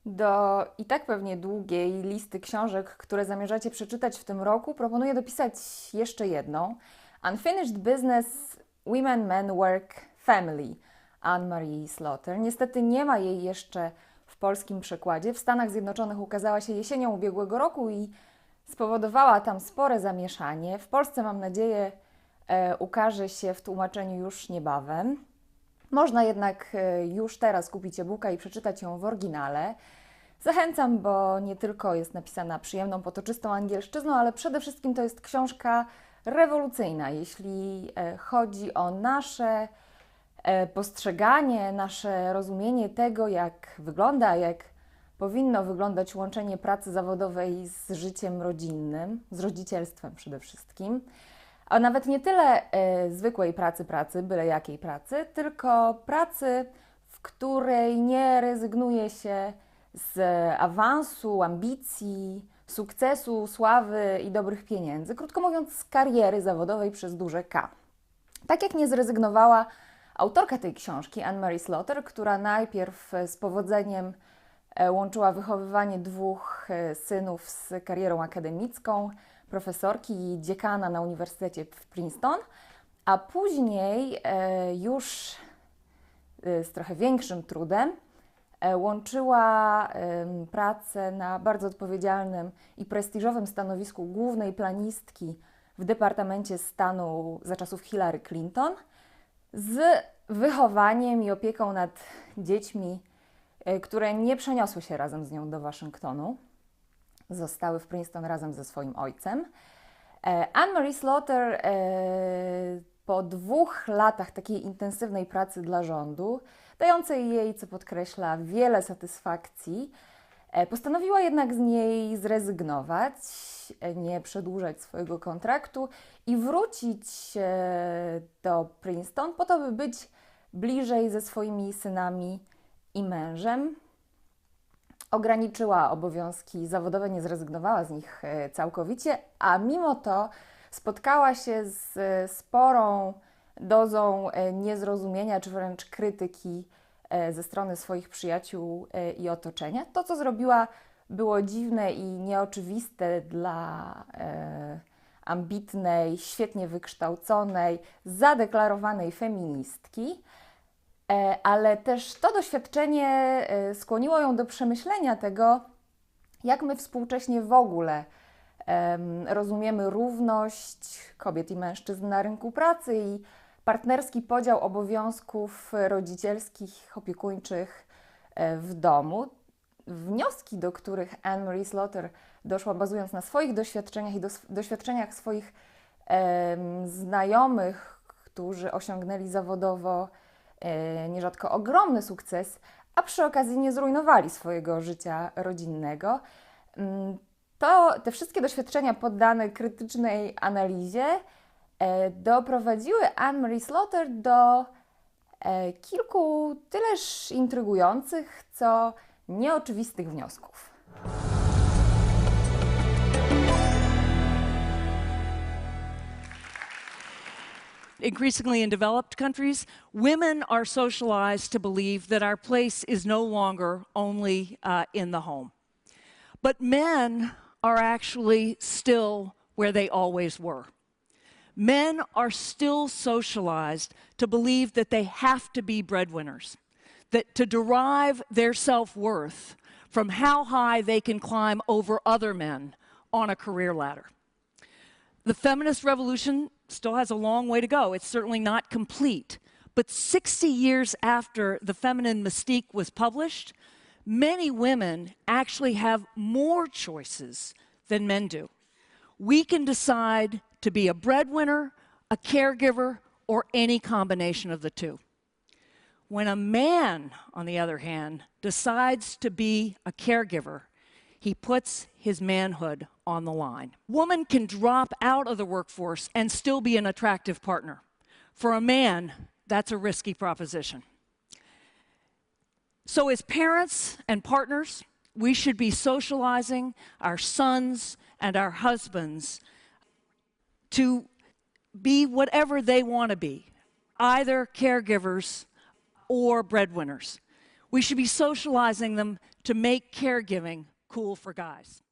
Do i tak pewnie długiej listy książek, które zamierzacie przeczytać w tym roku, proponuję dopisać jeszcze jedną. Unfinished Business, Women, Men, Work, Family, Anne-Marie Slaughter. Niestety nie ma jej jeszcze w polskim przekładzie. W Stanach Zjednoczonych ukazała się jesienią ubiegłego roku i spowodowała tam spore zamieszanie. W Polsce, mam nadzieję, ukaże się w tłumaczeniu już niebawem. Można jednak już teraz kupić e-booka i przeczytać ją w oryginale. Zachęcam, bo nie tylko jest napisana przyjemną, potoczystą angielszczyzną, ale przede wszystkim to jest książka rewolucyjna, jeśli chodzi o nasze postrzeganie, nasze rozumienie tego, jak wygląda, jak powinno wyglądać łączenie pracy zawodowej z życiem rodzinnym, z rodzicielstwem przede wszystkim. A nawet nie tyle zwykłej pracy, byle jakiej pracy, tylko pracy, w której nie rezygnuje się z awansu, ambicji, sukcesu, sławy i dobrych pieniędzy. Krótko mówiąc, z kariery zawodowej przez duże K. Tak jak nie zrezygnowała autorka tej książki, Anne-Marie Slaughter, która najpierw z powodzeniem łączyła wychowywanie dwóch synów z karierą akademicką, profesorki i dziekana na Uniwersytecie w Princeton, a później już z trochę większym trudem łączyła pracę na bardzo odpowiedzialnym i prestiżowym stanowisku głównej planistki w Departamencie Stanu za czasów Hillary Clinton z wychowaniem i opieką nad dziećmi, które nie przeniosły się razem z nią do Waszyngtonu. Zostały w Princeton razem ze swoim ojcem. Anne-Marie Slaughter po 2 latach takiej intensywnej pracy dla rządu, dającej jej, co podkreśla, wiele satysfakcji, postanowiła jednak z niej zrezygnować, nie przedłużać swojego kontraktu i wrócić do Princeton po to, by być bliżej ze swoimi synami i mężem. Ograniczyła obowiązki zawodowe, nie zrezygnowała z nich całkowicie, a mimo to spotkała się z sporą dozą niezrozumienia czy wręcz krytyki ze strony swoich przyjaciół i otoczenia. To, co zrobiła, było dziwne i nieoczywiste dla ambitnej, świetnie wykształconej, zadeklarowanej feministki, ale też to doświadczenie skłoniło ją do przemyślenia tego, jak my współcześnie w ogóle rozumiemy równość kobiet i mężczyzn na rynku pracy i partnerski podział obowiązków rodzicielskich, opiekuńczych w domu. Wnioski, do których Anne-Marie Slaughter doszła, bazując na swoich doświadczeniach i doświadczeniach swoich znajomych, którzy osiągnęli zawodowo nierzadko ogromny sukces, a przy okazji nie zrujnowali swojego życia rodzinnego. Te wszystkie doświadczenia poddane krytycznej analizie doprowadziły Anne-Marie Slaughter do kilku tyleż intrygujących, co nieoczywistych wniosków. Increasingly in developed countries, women are socialized to believe that our place is no longer only in the home. But men are actually still where they always were. Men are still socialized to believe that they have to be breadwinners, that to derive their self-worth from how high they can climb over other men on a career ladder. The feminist revolution still has a long way to go. It's certainly not complete. But 60 years after The Feminine Mystique was published, many women actually have more choices than men do. We can decide to be a breadwinner, a caregiver, or any combination of the two. When a man, on the other hand, decides to be a caregiver, he puts his manhood on the line. Woman can drop out of the workforce and still be an attractive partner. For a man, that's a risky proposition. So as parents and partners, we should be socializing our sons and our husbands to be whatever they want to be, either caregivers or breadwinners. We should be socializing them to make caregiving cool for guys.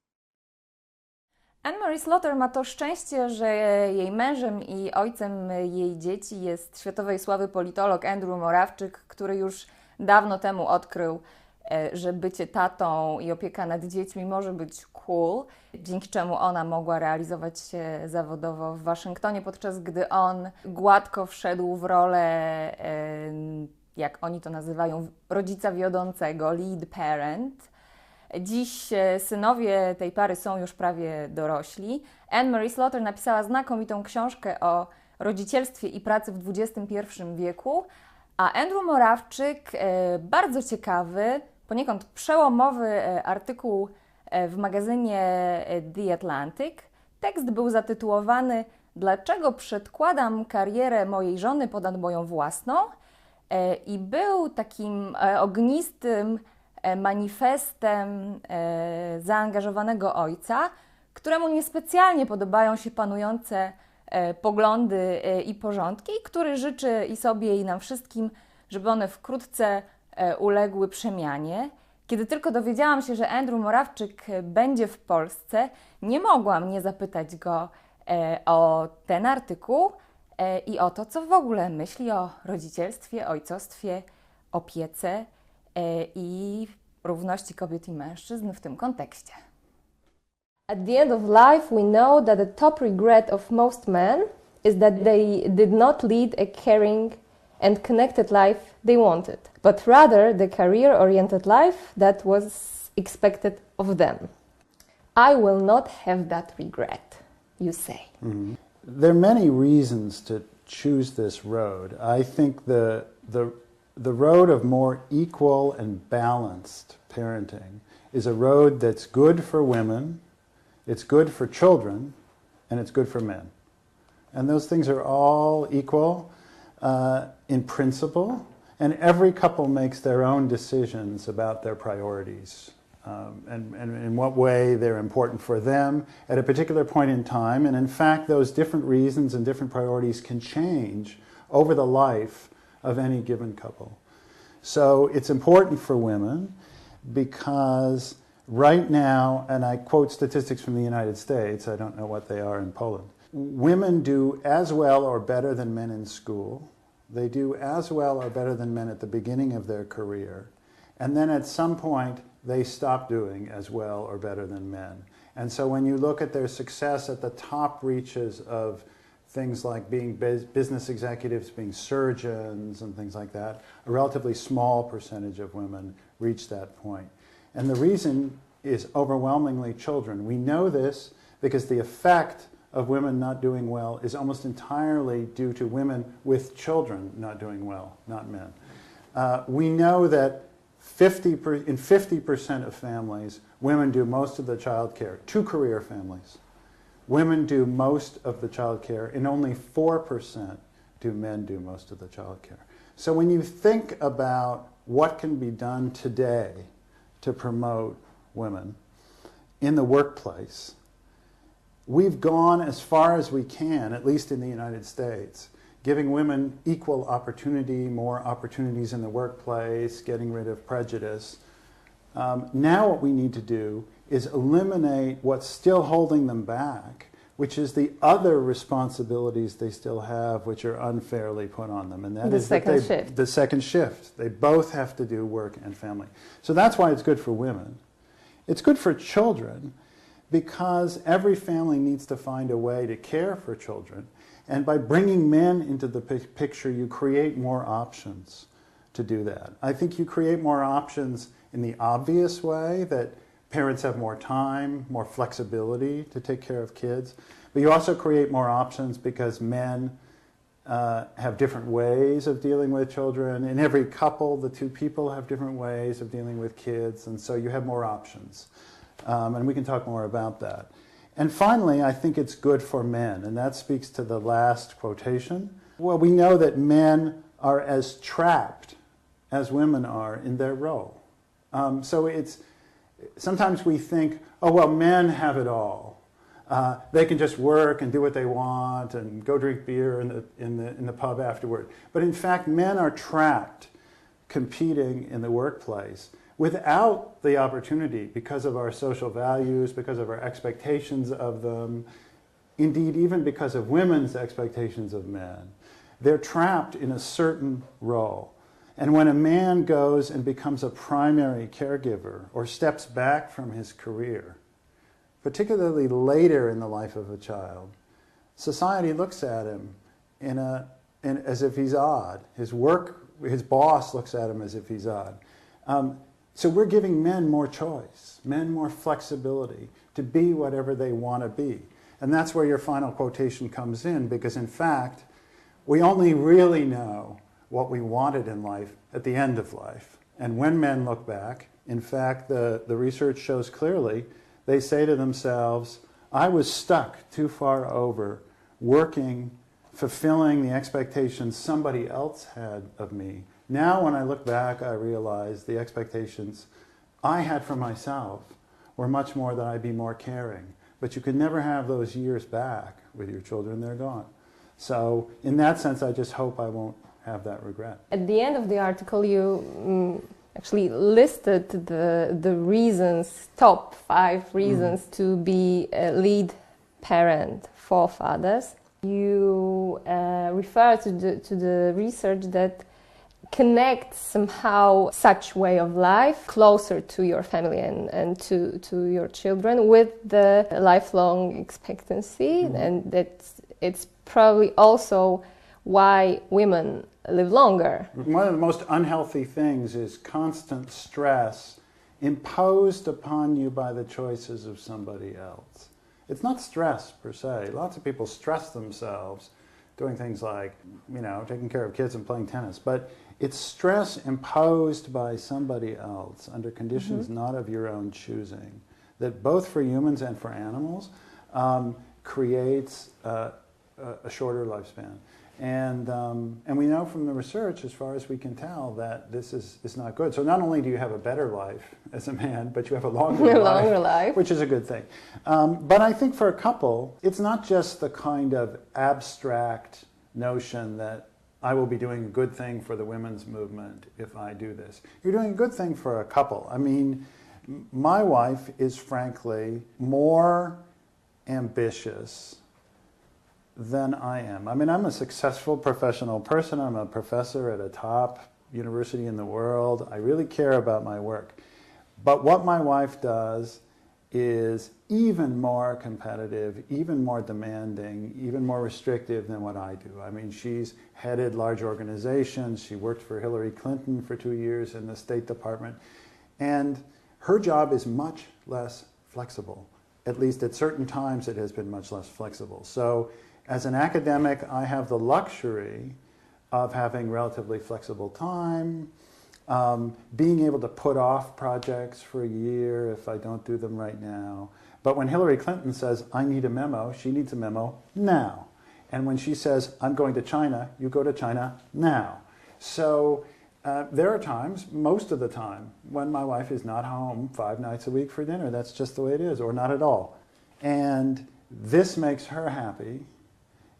Anne-Marie Slaughter ma to szczęście, że jej mężem i ojcem jej dzieci jest światowej sławy politolog Andrew Moravczyk, który już dawno temu odkrył, że bycie tatą i opieka nad dziećmi może być cool, dzięki czemu ona mogła realizować się zawodowo w Waszyngtonie, podczas gdy on gładko wszedł w rolę, jak oni to nazywają, rodzica wiodącego, lead parent. Dziś synowie tej pary są już prawie dorośli. Anne-Marie Slaughter napisała znakomitą książkę o rodzicielstwie i pracy w XXI wieku, a Andrew Moravczyk bardzo ciekawy, poniekąd przełomowy artykuł w magazynie The Atlantic. Tekst był zatytułowany „Dlaczego przedkładam karierę mojej żony ponad moją własną?” i był takim ognistym manifestem zaangażowanego ojca, któremu niespecjalnie podobają się panujące poglądy i porządki, który życzy i sobie, i nam wszystkim, żeby one wkrótce uległy przemianie. Kiedy tylko dowiedziałam się, że Andrew Moravczyk będzie w Polsce, nie mogłam nie zapytać go o ten artykuł i o to, co w ogóle myśli o rodzicielstwie, ojcostwie, opiece i równości kobiet i mężczyzn w tym kontekście. At the end of life, we know that the top regret of most men is that they did not lead a caring and connected life they wanted, but rather the career-oriented life that was expected of them. I will not have that regret, you say. Mm-hmm. There are many reasons to choose this road. I think the road of more equal and balanced parenting is a road that's good for women, it's good for children, and it's good for men. And those things are all equal in principle, and every couple makes their own decisions about their priorities and in what way they're important for them at a particular point in time. And in fact, those different reasons and different priorities can change over the life of any given couple. So it's important for women because right now, and I quote statistics from the United States, I don't know what they are in Poland, women do as well or better than men in school. They do as well or better than men at the beginning of their career. And then at some point, they stop doing as well or better than men. And so when you look at their success at the top reaches of things like being business executives, being surgeons and things like that, a relatively small percentage of women reach that point. And the reason is overwhelmingly children. We know this because the effect of women not doing well is almost entirely due to women with children not doing well, not men. We know that in 50% of families, women do most of the child care, two career families. Women do most of the child care, and only 4% do men do most of the child care. So when you think about what can be done today to promote women in the workplace, we've gone as far as we can, at least in the United States, giving women equal opportunity, more opportunities in the workplace, getting rid of prejudice. Now what we need to do is eliminate what's still holding them back, which is the other responsibilities they still have, which are unfairly put on them. And that the is second shift. The second shift. They both have to do work and family. So that's why it's good for women. It's good for children because every family needs to find a way to care for children. And by bringing men into the picture, you create more options to do that. I think you create more options in the obvious way that parents have more time, more flexibility to take care of kids. But you also create more options because men have different ways of dealing with children. In every couple, the two people have different ways of dealing with kids, and so you have more options. And we can talk more about that. And finally, I think it's good for men, and that speaks to the last quotation. Well, we know that men are as trapped as women are in their role. So it's sometimes we think, oh, well, men have it all. They can just work and do what they want and go drink beer in the pub afterward. But in fact, men are trapped competing in the workplace without the opportunity, because of our social values, because of our expectations of them, indeed even because of women's expectations of men, they're trapped in a certain role. And when a man goes and becomes a primary caregiver or steps back from his career, particularly later in the life of a child, society looks at him as if he's odd. His boss looks at him as if he's odd. So we're giving men more choice, men more flexibility to be whatever they want to be. And that's where your final quotation comes in, because in fact, we only really know what we wanted in life at the end of life. And when men look back, in fact, the research shows clearly, they say to themselves, I was stuck too far over working, fulfilling the expectations somebody else had of me. Now when I look back, I realize the expectations I had for myself were much more that I'd be more caring. But you could never have those years back with your children, they're gone. So in that sense, I just hope I won't have that regret. At the end of the article, you actually listed the reasons, top 5 reasons to be a lead parent for fathers. You refer to the research that connects somehow such way of life closer to your family and to your children with the lifelong expectancy, and that it's probably also why women live longer. One of the most unhealthy things is constant stress imposed upon you by the choices of somebody else. It's not stress per se. Lots of people stress themselves doing things like, taking care of kids and playing tennis, but it's stress imposed by somebody else under conditions not of your own choosing, that both for humans and for animals creates a shorter lifespan. And we know from the research, as far as we can tell, that this is not good. So not only do you have a better life as a man, but you have a longer life, which is a good thing. But I think for a couple, it's not just the kind of abstract notion that I will be doing a good thing for the women's movement if I do this. You're doing a good thing for a couple. I mean, my wife is frankly more ambitious than I am. I mean, I'm a successful professional person. I'm a professor at a top university in the world. I really care about my work. But what my wife does is even more competitive, even more demanding, even more restrictive than what I do. I mean, she's headed large organizations. She worked for Hillary Clinton for 2 years in the State Department. And her job is much less flexible. At least at certain times it has been much less flexible. So as an academic, I have the luxury of having relatively flexible time, being able to put off projects for a year if I don't do them right now. But when Hillary Clinton says, I need a memo, she needs a memo now. And when she says, I'm going to China, you go to China now. So there are times, most of the time, when my wife is not home 5 nights a week for dinner. That's just the way it is, or not at all. And this makes her happy.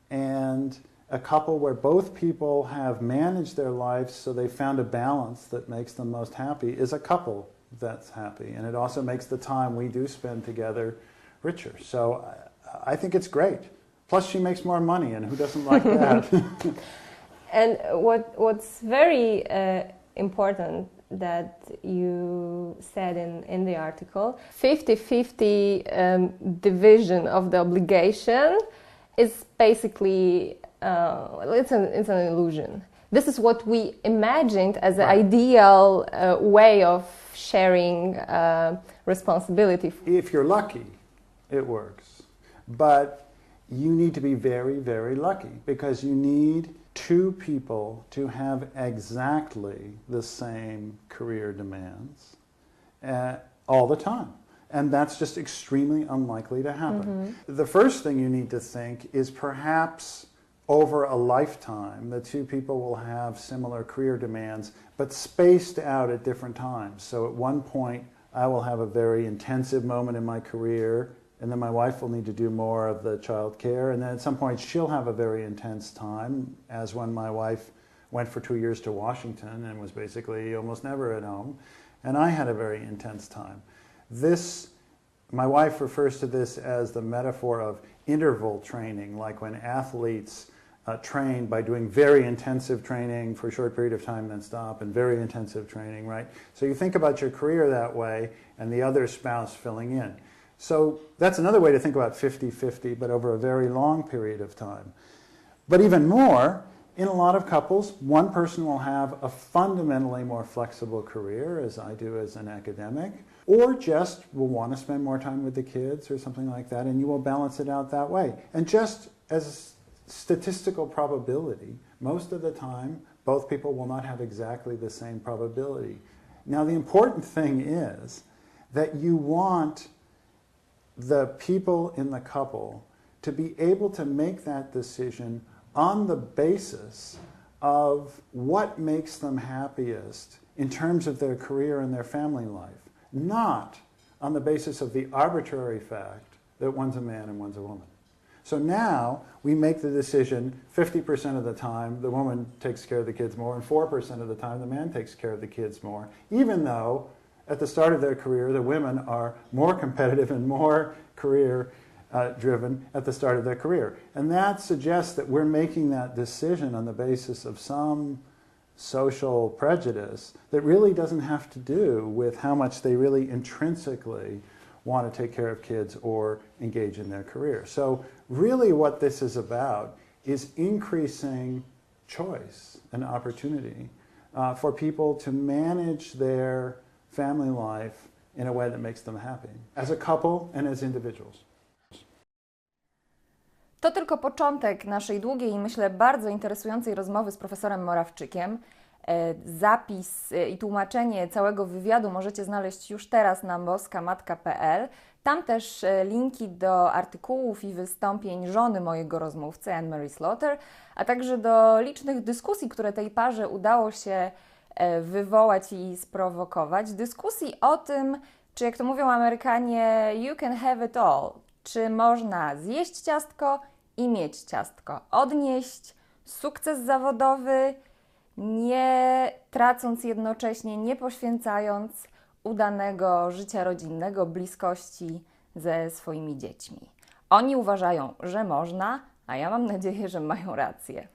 And a couple where both people have managed their lives so they found a balance that makes them most happy is a couple that's happy. And it also makes the time we do spend together richer. So I think it's great. Plus she makes more money, and who doesn't like that? And what's very important that you said in the article, 50-50 division of the obligation is basically it's an illusion. This is what we imagined as an ideal way of sharing responsibility. If you're lucky, it works. But you need to be very, very lucky, because you need 2 people to have exactly the same career demands all the time. And that's just extremely unlikely to happen. The first thing you need to think is perhaps over a lifetime, the 2 people will have similar career demands, but spaced out at different times. So at one point, I will have a very intensive moment in my career, and then my wife will need to do more of the child care, and then at some point she'll have a very intense time, as when my wife went for 2 years to Washington and was basically almost never at home. and I had a very intense time. My wife refers to this as the metaphor of interval training, like when athletes train by doing very intensive training for a short period of time, then stop, and very intensive training, right? So you think about your career that way, and the other spouse filling in. So that's another way to think about 50-50, but over a very long period of time. But even more, in a lot of couples, one person will have a fundamentally more flexible career, as I do as an academic, or just will want to spend more time with the kids or something like that, and you will balance it out that way. And just as statistical probability, most of the time, both people will not have exactly the same probability. Now, the important thing is that you want the people in the couple to be able to make that decision on the basis of what makes them happiest in terms of their career and their family life, not on the basis of the arbitrary fact that one's a man and one's a woman. So now we make the decision 50% of the time the woman takes care of the kids more, and 4% of the time the man takes care of the kids more, even though at the start of their career the women are more competitive and more career driven at the start of their career. And that suggests that we're making that decision on the basis of some social prejudice that really doesn't have to do with how much they really intrinsically want to take care of kids or engage in their career. So really what this is about is increasing choice and opportunity for people to manage their family life in a way that makes them happy, as a couple and as individuals. To tylko początek naszej długiej i myślę bardzo interesującej rozmowy z profesorem Moravczikiem. Zapis i tłumaczenie całego wywiadu możecie znaleźć już teraz na boska.matka.pl. Tam też linki do artykułów i wystąpień żony mojego rozmówcy, Anne-Marie Slaughter, a także do licznych dyskusji, które tej parze udało się wywołać i sprowokować. Dyskusji o tym, czy jak to mówią Amerykanie, you can have it all. Czy można zjeść ciastko i mieć ciastko, odnieść sukces zawodowy, nie tracąc jednocześnie, nie poświęcając udanego życia rodzinnego, bliskości ze swoimi dziećmi. Oni uważają, że można, a ja mam nadzieję, że mają rację.